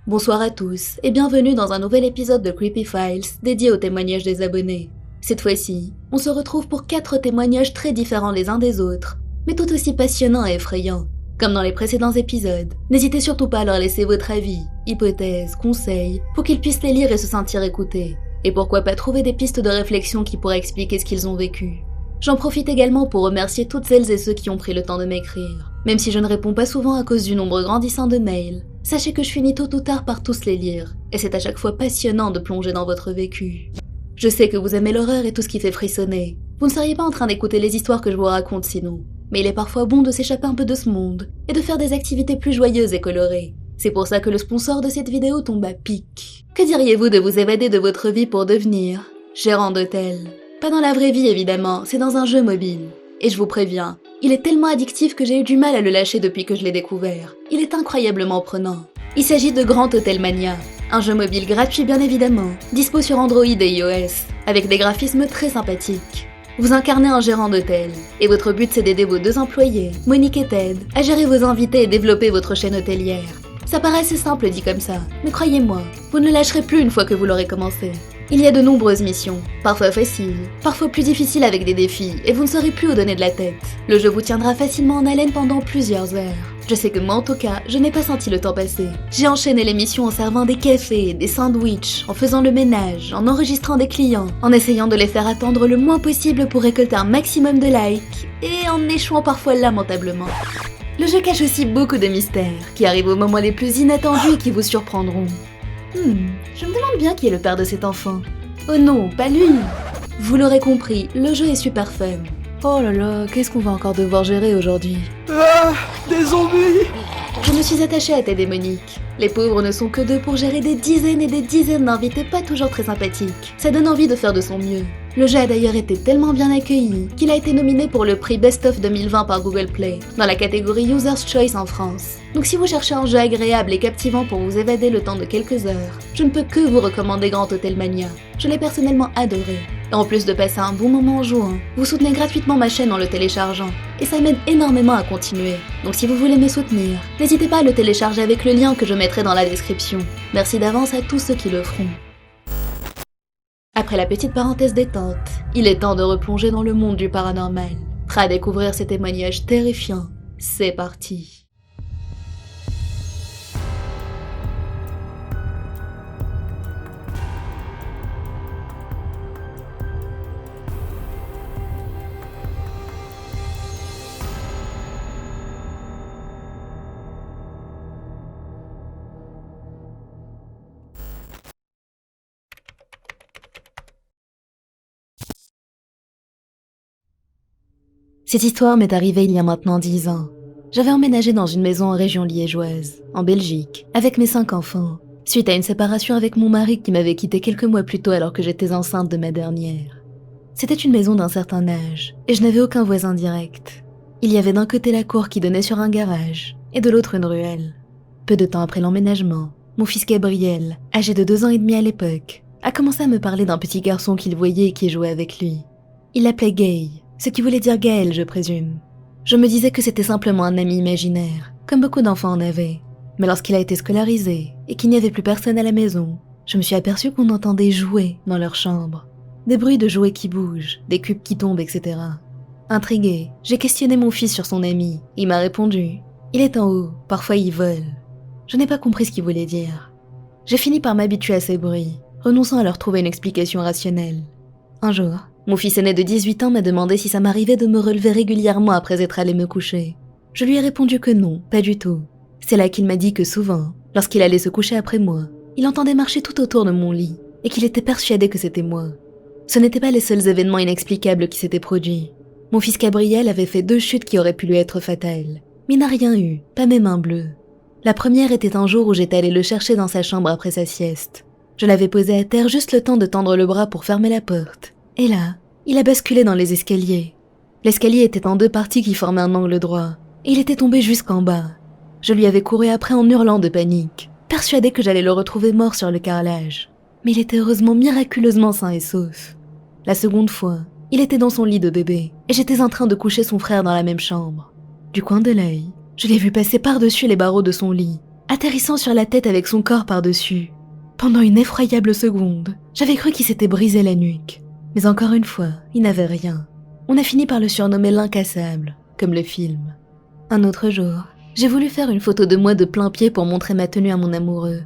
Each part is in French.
Bonsoir à tous et bienvenue dans un nouvel épisode de Creepy Files dédié aux témoignages des abonnés. Cette fois-ci, on se retrouve pour 4 témoignages très différents les uns des autres, mais tout aussi passionnants et effrayants. Comme dans les précédents épisodes, n'hésitez surtout pas à leur laisser votre avis, hypothèses, conseils, pour qu'ils puissent les lire et se sentir écoutés. Et pourquoi pas trouver des pistes de réflexion qui pourraient expliquer ce qu'ils ont vécu. J'en profite également pour remercier toutes celles et ceux qui ont pris le temps de m'écrire. Même si je ne réponds pas souvent à cause du nombre grandissant de mails, sachez que je finis tôt ou tard par tous les lire, et c'est à chaque fois passionnant de plonger dans votre vécu. Je sais que vous aimez l'horreur et tout ce qui fait frissonner. Vous ne seriez pas en train d'écouter les histoires que je vous raconte sinon. Mais il est parfois bon de s'échapper un peu de ce monde, et de faire des activités plus joyeuses et colorées. C'est pour ça que le sponsor de cette vidéo tombe à pic. Que diriez-vous de vous évader de votre vie pour devenir gérant d'hôtel? Pas dans la vraie vie évidemment, c'est dans un jeu mobile. Et je vous préviens, il est tellement addictif que j'ai eu du mal à le lâcher depuis que je l'ai découvert. Il est incroyablement prenant. Il s'agit de Grand Hôtel Mania, un jeu mobile gratuit bien évidemment, dispo sur Android et iOS, avec des graphismes très sympathiques. Vous incarnez un gérant d'hôtel, et votre but c'est d'aider vos 2 employés, Monique et Ted, à gérer vos invités et développer votre chaîne hôtelière. Ça paraît assez simple dit comme ça, mais croyez-moi, vous ne lâcherez plus une fois que vous l'aurez commencé. Il y a de nombreuses missions, parfois faciles, parfois plus difficiles avec des défis, et vous ne saurez plus où donner de la tête. Le jeu vous tiendra facilement en haleine pendant plusieurs heures. Je sais que moi en tout cas, je n'ai pas senti le temps passer. J'ai enchaîné les missions en servant des cafés, des sandwichs, en faisant le ménage, en enregistrant des clients, en essayant de les faire attendre le moins possible pour récolter un maximum de likes, et en échouant parfois lamentablement. Le jeu cache aussi beaucoup de mystères, qui arrivent aux moments les plus inattendus et qui vous surprendront. Je me demande bien qui est le père de cet enfant. Oh non, pas lui! Vous l'aurez compris, le jeu est super fun. Oh là là, qu'est-ce qu'on va encore devoir gérer aujourd'hui? Ah, des zombies! Je me suis attachée à Ted et Monique. Les pauvres ne sont que 2 pour gérer des dizaines et des dizaines d'invités pas toujours très sympathiques. Ça donne envie de faire de son mieux. Le jeu a d'ailleurs été tellement bien accueilli qu'il a été nominé pour le prix Best of 2020 par Google Play, dans la catégorie User's Choice en France. Donc si vous cherchez un jeu agréable et captivant pour vous évader le temps de quelques heures, je ne peux que vous recommander Grand Hôtel Mania. Je l'ai personnellement adoré. Et en plus de passer un bon moment en jouant, vous soutenez gratuitement ma chaîne en le téléchargeant. Et ça m'aide énormément à continuer. Donc si vous voulez me soutenir, n'hésitez pas à le télécharger avec le lien que je mettrai dans la description. Merci d'avance à tous ceux qui le feront. Après la petite parenthèse détente, il est temps de replonger dans le monde du paranormal. Prêt à découvrir ces témoignages terrifiants? C'est parti. Cette histoire m'est arrivée il y a maintenant 10 ans. J'avais emménagé dans une maison en région liégeoise, en Belgique, avec mes 5 enfants, suite à une séparation avec mon mari qui m'avait quitté quelques mois plus tôt alors que j'étais enceinte de ma dernière. C'était une maison d'un certain âge, et je n'avais aucun voisin direct. Il y avait d'un côté la cour qui donnait sur un garage, et de l'autre une ruelle. Peu de temps après l'emménagement, mon fils Gabriel, âgé de 2 ans et demi à l'époque, a commencé à me parler d'un petit garçon qu'il voyait et qui jouait avec lui. Il l'appelait Gay, ce qui voulait dire Gaël, je présume. Je me disais que c'était simplement un ami imaginaire, comme beaucoup d'enfants en avaient. Mais lorsqu'il a été scolarisé, et qu'il n'y avait plus personne à la maison, je me suis aperçue qu'on entendait jouer dans leur chambre. Des bruits de jouets qui bougent, des cubes qui tombent, etc. Intriguée, j'ai questionné mon fils sur son ami. Il m'a répondu « Il est en haut, parfois il vole ». Je n'ai pas compris ce qu'il voulait dire. J'ai fini par m'habituer à ces bruits, renonçant à leur trouver une explication rationnelle. Un jour, mon fils aîné de 18 ans m'a demandé si ça m'arrivait de me relever régulièrement après être allé me coucher. Je lui ai répondu que non, pas du tout. C'est là qu'il m'a dit que souvent, lorsqu'il allait se coucher après moi, il entendait marcher tout autour de mon lit, et qu'il était persuadé que c'était moi. Ce n'étaient pas les seuls événements inexplicables qui s'étaient produits. Mon fils Gabriel avait fait 2 chutes qui auraient pu lui être fatales, mais il n'a rien eu, pas même un bleu. La première était un jour où j'étais allée le chercher dans sa chambre après sa sieste. Je l'avais posé à terre juste le temps de tendre le bras pour fermer la porte. Et là, il a basculé dans les escaliers. L'escalier était en 2 parties qui formaient un angle droit, et il était tombé jusqu'en bas. Je lui avais couru après en hurlant de panique, persuadée que j'allais le retrouver mort sur le carrelage. Mais il était heureusement miraculeusement sain et sauf. La seconde fois, il était dans son lit de bébé, et j'étais en train de coucher son frère dans la même chambre. Du coin de l'œil, je l'ai vu passer par-dessus les barreaux de son lit, atterrissant sur la tête avec son corps par-dessus. Pendant une effroyable seconde, j'avais cru qu'il s'était brisé la nuque. Mais encore une fois, il n'avait rien. On a fini par le surnommer l'incassable, comme le film. Un autre jour, j'ai voulu faire une photo de moi de plein pied pour montrer ma tenue à mon amoureux.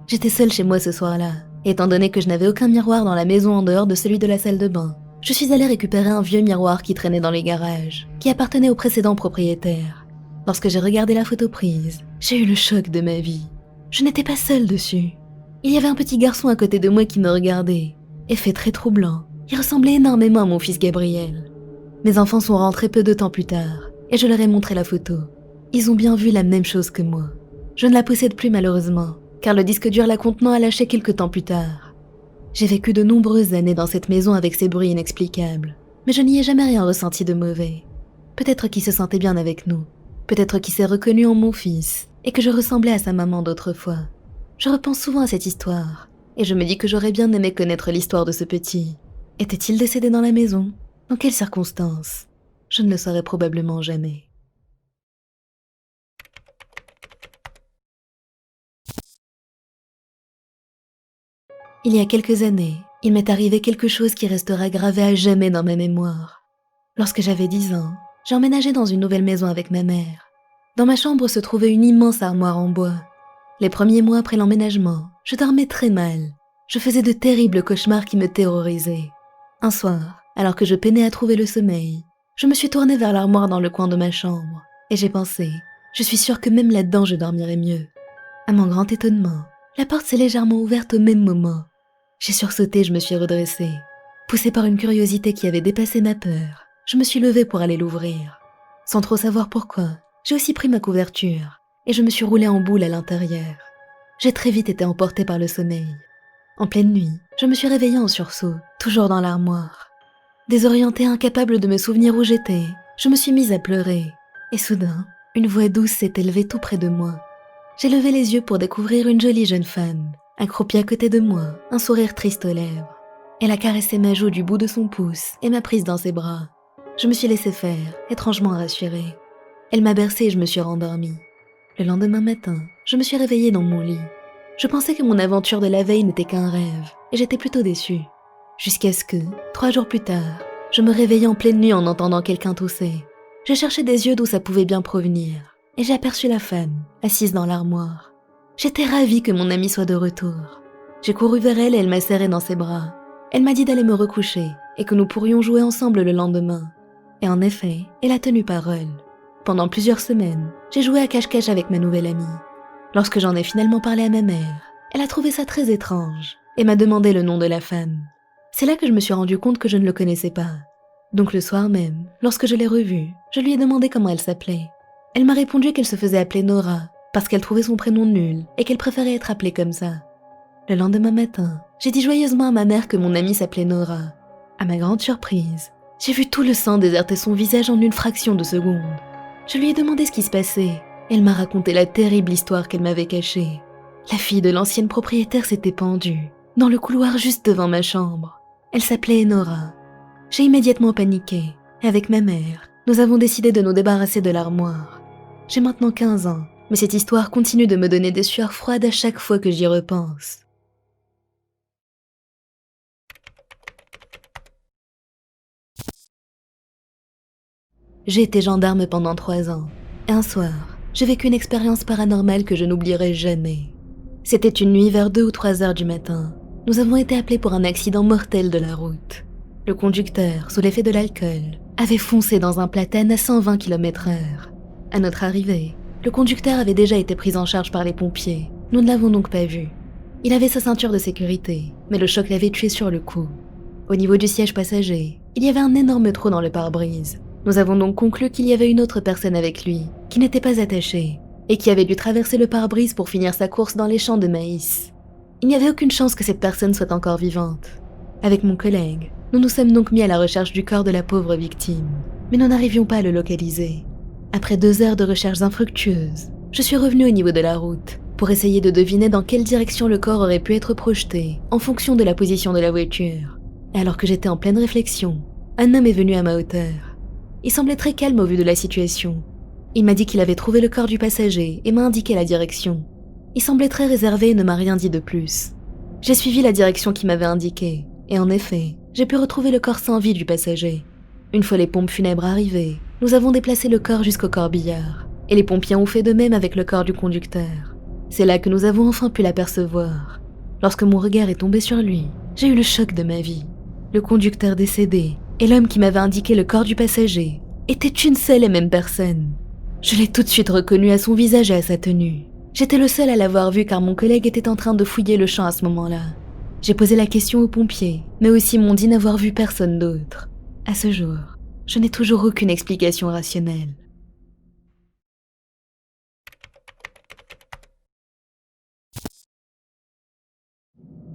J'étais seule chez moi ce soir-là, et étant donné que je n'avais aucun miroir dans la maison en dehors de celui de la salle de bain. Je suis allée récupérer un vieux miroir qui traînait dans les garages, qui appartenait au précédent propriétaire. Lorsque j'ai regardé la photo prise, j'ai eu le choc de ma vie. Je n'étais pas seule dessus. Il y avait un petit garçon à côté de moi qui me regardait. Effet très troublant, il ressemblait énormément à mon fils Gabriel. Mes enfants sont rentrés peu de temps plus tard, et je leur ai montré la photo. Ils ont bien vu la même chose que moi. Je ne la possède plus malheureusement, car le disque dur la contenant a lâché quelque temps plus tard. J'ai vécu de nombreuses années dans cette maison avec ces bruits inexplicables, mais je n'y ai jamais rien ressenti de mauvais. Peut-être qu'il se sentait bien avec nous, peut-être qu'il s'est reconnu en mon fils, et que je ressemblais à sa maman d'autrefois. Je repense souvent à cette histoire, et je me dis que j'aurais bien aimé connaître l'histoire de ce petit. Était-il décédé dans la maison? Dans quelles circonstances? Je ne le saurais probablement jamais. Il y a quelques années, il m'est arrivé quelque chose qui restera gravé à jamais dans ma mémoire. Lorsque j'avais 10 ans, j'ai emménagé dans une nouvelle maison avec ma mère. Dans ma chambre se trouvait une immense armoire en bois. Les premiers mois après l'emménagement, je dormais très mal. Je faisais de terribles cauchemars qui me terrorisaient. Un soir, alors que je peinais à trouver le sommeil, je me suis tournée vers l'armoire dans le coin de ma chambre, et j'ai pensé, je suis sûre que même là-dedans je dormirais mieux. À mon grand étonnement, la porte s'est légèrement ouverte au même moment. J'ai sursauté et je me suis redressée. Poussée par une curiosité qui avait dépassé ma peur, je me suis levée pour aller l'ouvrir. Sans trop savoir pourquoi, j'ai aussi pris ma couverture, et je me suis roulée en boule à l'intérieur. J'ai très vite été emportée par le sommeil. En pleine nuit, je me suis réveillée en sursaut, toujours dans l'armoire. Désorientée, incapable de me souvenir où j'étais, je me suis mise à pleurer. Et soudain, une voix douce s'est élevée tout près de moi. J'ai levé les yeux pour découvrir une jolie jeune femme, accroupie à côté de moi, un sourire triste aux lèvres. Elle a caressé ma joue du bout de son pouce et m'a prise dans ses bras. Je me suis laissée faire, étrangement rassurée. Elle m'a bercée et je me suis rendormie. Le lendemain matin, je me suis réveillée dans mon lit. Je pensais que mon aventure de la veille n'était qu'un rêve, et j'étais plutôt déçue. Jusqu'à ce que, 3 jours plus tard, je me réveillais en pleine nuit en entendant quelqu'un tousser. Je cherchais des yeux d'où ça pouvait bien provenir, et j'ai aperçu la femme, assise dans l'armoire. J'étais ravie que mon amie soit de retour. J'ai couru vers elle et elle m'a serré dans ses bras. Elle m'a dit d'aller me recoucher, et que nous pourrions jouer ensemble le lendemain. Et en effet, elle a tenu parole. Pendant plusieurs semaines, j'ai joué à cache-cache avec ma nouvelle amie. Lorsque j'en ai finalement parlé à ma mère, elle a trouvé ça très étrange et m'a demandé le nom de la femme. C'est là que je me suis rendu compte que je ne le connaissais pas. Donc le soir même, lorsque je l'ai revue, je lui ai demandé comment elle s'appelait. Elle m'a répondu qu'elle se faisait appeler Nora, parce qu'elle trouvait son prénom nul et qu'elle préférait être appelée comme ça. Le lendemain matin, j'ai dit joyeusement à ma mère que mon amie s'appelait Nora. À ma grande surprise, j'ai vu tout le sang déserter son visage en une fraction de seconde. Je lui ai demandé ce qui se passait. Elle m'a raconté la terrible histoire qu'elle m'avait cachée. La fille de l'ancienne propriétaire s'était pendue, dans le couloir juste devant ma chambre. Elle s'appelait Nora. J'ai immédiatement paniqué. Avec ma mère, nous avons décidé de nous débarrasser de l'armoire. J'ai maintenant 15 ans, mais cette histoire continue de me donner des sueurs froides à chaque fois que j'y repense. J'ai été gendarme pendant 3 ans. Et un soir, j'ai vécu une expérience paranormale que je n'oublierai jamais. C'était une nuit vers 2 ou 3 heures du matin. Nous avons été appelés pour un accident mortel de la route. Le conducteur, sous l'effet de l'alcool, avait foncé dans un platane à 120 km/h. À notre arrivée, le conducteur avait déjà été pris en charge par les pompiers. Nous ne l'avons donc pas vu. Il avait sa ceinture de sécurité, mais le choc l'avait tué sur le coup. Au niveau du siège passager, il y avait un énorme trou dans le pare-brise. Nous avons donc conclu qu'il y avait une autre personne avec lui, qui n'était pas attachée, et qui avait dû traverser le pare-brise pour finir sa course dans les champs de maïs. Il n'y avait aucune chance que cette personne soit encore vivante. Avec mon collègue, nous nous sommes donc mis à la recherche du corps de la pauvre victime, mais nous n'arrivions pas à le localiser. Après 2 heures de recherches infructueuses, je suis revenue au niveau de la route, pour essayer de deviner dans quelle direction le corps aurait pu être projeté, en fonction de la position de la voiture. Et alors que j'étais en pleine réflexion, un homme est venu à ma hauteur. Il semblait très calme au vu de la situation. Il m'a dit qu'il avait trouvé le corps du passager et m'a indiqué la direction. Il semblait très réservé et ne m'a rien dit de plus. J'ai suivi la direction qu'il m'avait indiquée, et en effet, j'ai pu retrouver le corps sans vie du passager. Une fois les pompes funèbres arrivées, nous avons déplacé le corps jusqu'au corbillard, et les pompiers ont fait de même avec le corps du conducteur. C'est là que nous avons enfin pu l'apercevoir. Lorsque mon regard est tombé sur lui, j'ai eu le choc de ma vie. Le conducteur décédé et l'homme qui m'avait indiqué le corps du passager étaient une seule et même personne. Je l'ai tout de suite reconnu à son visage et à sa tenue. J'étais le seul à l'avoir vu car mon collègue était en train de fouiller le champ à ce moment-là. J'ai posé la question aux pompiers, mais aussi m'ont dit n'avoir vu personne d'autre. À ce jour, je n'ai toujours aucune explication rationnelle.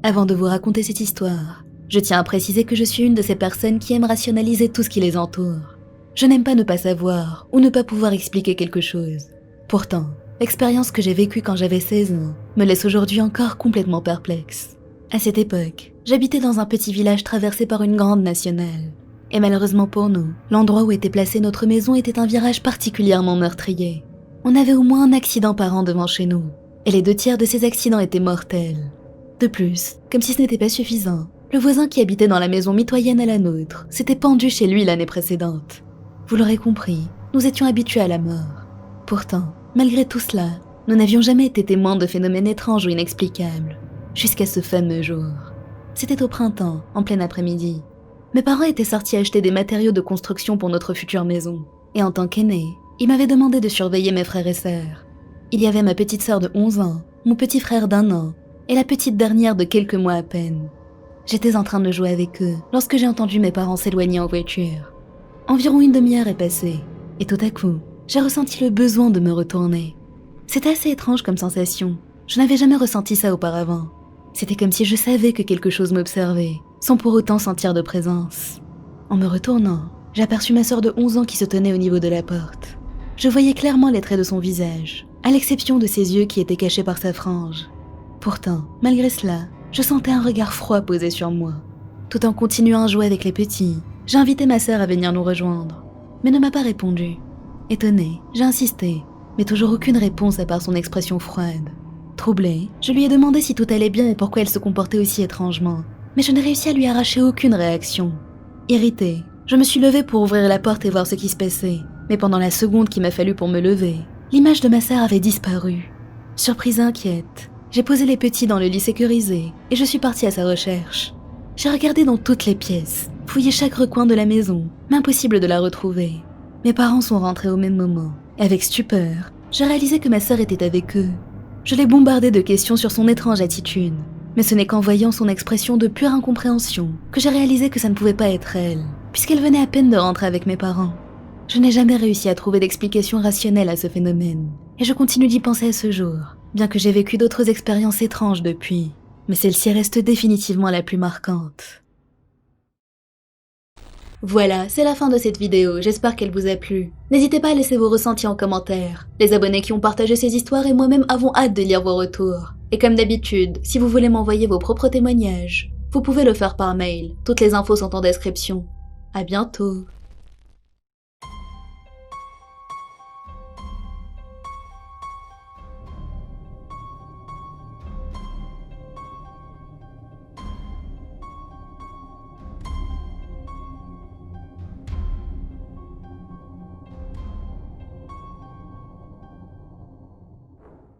Avant de vous raconter cette histoire, je tiens à préciser que je suis une de ces personnes qui aiment rationaliser tout ce qui les entoure. Je n'aime pas ne pas savoir ou ne pas pouvoir expliquer quelque chose. Pourtant, l'expérience que j'ai vécue quand j'avais 16 ans me laisse aujourd'hui encore complètement perplexe. À cette époque, j'habitais dans un petit village traversé par une grande nationale. Et malheureusement pour nous, l'endroit où était placée notre maison était un virage particulièrement meurtrier. On avait au moins un accident par an devant chez nous, et les 2/3 de ces accidents étaient mortels. De plus, comme si ce n'était pas suffisant, le voisin qui habitait dans la maison mitoyenne à la nôtre s'était pendu chez lui l'année précédente. Vous l'aurez compris, nous étions habitués à la mort. Pourtant, malgré tout cela, nous n'avions jamais été témoins de phénomènes étranges ou inexplicables, jusqu'à ce fameux jour. C'était au printemps, en plein après-midi. Mes parents étaient sortis acheter des matériaux de construction pour notre future maison, et en tant qu'aîné, ils m'avaient demandé de surveiller mes frères et sœurs. Il y avait ma petite sœur de 11 ans, mon petit frère d'1 an, et la petite dernière de quelques mois à peine. J'étais en train de jouer avec eux lorsque j'ai entendu mes parents s'éloigner en voiture. Environ une demi-heure est passée, et tout à coup, j'ai ressenti le besoin de me retourner. C'était assez étrange comme sensation, je n'avais jamais ressenti ça auparavant. C'était comme si je savais que quelque chose m'observait, sans pour autant sentir de présence. En me retournant, j'ai aperçu ma sœur de 11 ans qui se tenait au niveau de la porte. Je voyais clairement les traits de son visage, à l'exception de ses yeux qui étaient cachés par sa frange. Pourtant, malgré cela, je sentais un regard froid posé sur moi. Tout en continuant à jouer avec les petits, j'ai invité ma sœur à venir nous rejoindre, mais ne m'a pas répondu. Étonnée, j'ai insisté, mais toujours aucune réponse à part son expression froide. Troublée, je lui ai demandé si tout allait bien et pourquoi elle se comportait aussi étrangement, mais je n'ai réussi à lui arracher aucune réaction. Irritée, je me suis levée pour ouvrir la porte et voir ce qui se passait, mais pendant la seconde qu'il m'a fallu pour me lever, l'image de ma sœur avait disparu. Surprise et inquiète, j'ai posé les petits dans le lit sécurisé et je suis partie à sa recherche. J'ai regardé dans toutes les pièces, fouillé chaque recoin de la maison, mais impossible de la retrouver. Mes parents sont rentrés au même moment, et avec stupeur, j'ai réalisé que ma sœur était avec eux. Je l'ai bombardée de questions sur son étrange attitude, mais ce n'est qu'en voyant son expression de pure incompréhension que j'ai réalisé que ça ne pouvait pas être elle, puisqu'elle venait à peine de rentrer avec mes parents. Je n'ai jamais réussi à trouver d'explication rationnelle à ce phénomène, et je continue d'y penser à ce jour, bien que j'ai vécu d'autres expériences étranges depuis, mais celle-ci reste définitivement la plus marquante. Voilà, c'est la fin de cette vidéo, j'espère qu'elle vous a plu. N'hésitez pas à laisser vos ressentis en commentaire. Les abonnés qui ont partagé ces histoires et moi-même avons hâte de lire vos retours. Et comme d'habitude, si vous voulez m'envoyer vos propres témoignages, vous pouvez le faire par mail, toutes les infos sont en description. À bientôt.